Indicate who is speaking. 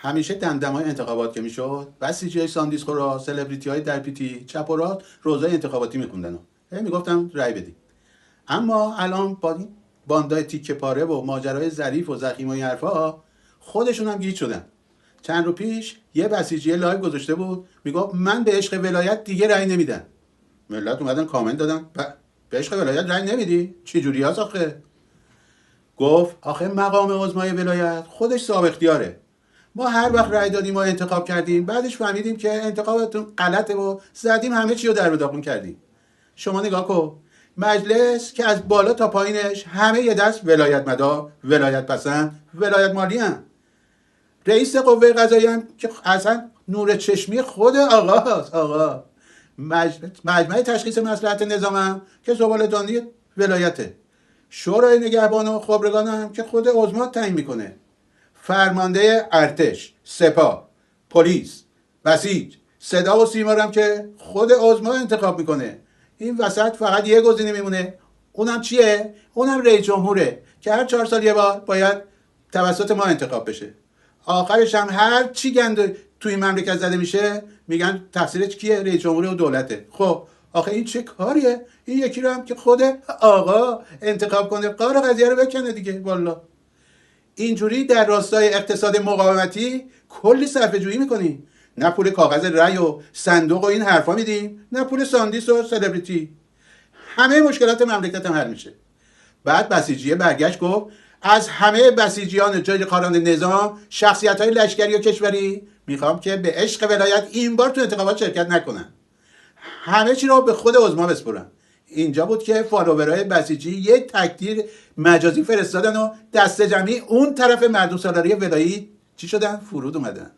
Speaker 1: همیشه دمدمای انتخابات که میشد بسیجی ساندیسخورا، سلبریتی های در پیتی، چپ و راست روزای انتخاباتی میخوندن و میگفتم رای بدیم. اما الان با این باندای تیکه پاره و ماجرای ظریف و زخیم و این حرفا خودشون هم گیج شدن. چند رو پیش یه بسیجی لایو گذاشته بود میگفت من به عشق ولایت دیگه رای نمیدم. ملت اومدن کامنت دادن به عشق ولایت رای نمیدی؟ چه جوری هست آخه؟ گفت آخه مقام عظمای ولایت خودش صاحب اختیاره. ما هر وقت رای دادیم و انتخاب کردیم بعدش فهمیدیم که انتخابتون غلطه و زدیم همه چی رو در به داغون کردیم. شما نگاه کن، مجلس که از بالا تا پایینش همه یه دست ولایت مدار، ولایت پسند، ولایت مالی هم. رئیس قوه قضاییه هم که اصلا نور چشمی خود آقاست. آقا مجمع تشخیص مصلحت نظام هم که زباله‌دانی ولایته. شورای نگهبان و خبرگان هم که خود عظما تعیین میکنه. فرمانده ارتش، سپاه، پلیس، بسیج، صدا و سیما هم که خود عظما انتخاب میکنه. این وسط فقط یه گزینه میمونه، اونم چیه؟ اونم رئیس جمهوره که هر 4 سال یه بار باید توسط ما انتخاب بشه. آخرش هم هر چی گند توی مملکت زده میشه میگن تقصیرش کیه؟ رئیس جمهور و دولته. خب آخه این چه کاریه؟ این یکی رو هم که خود آقا انتخاب کنه قار قضیه رو بکنه دیگه. والا اینجوری در راستای اقتصاد مقاومتی کلی صرفه جویی میکنیم. نه پول کاغذ رای و صندوق و این حرفا میدیم، نه پول ساندیس و سلبریتی. همه مشکلات مملکت هم حل میشه. بعد بسیجیه برگشت گفت از همه بسیجیان جای خاران نظام، شخصیت‌های لشکری و کشوری میخوام که به عشق ولایت این بار تو انتخابات شرکت نکنن. همه چی رو به خود عظما بسپرن. اینجا بود که فالوورای بسیجی یک تکدیر مجازی فرستادن و دست جمعی اون طرف مردم سالاری ولایی چی شدن؟ فرود اومدن.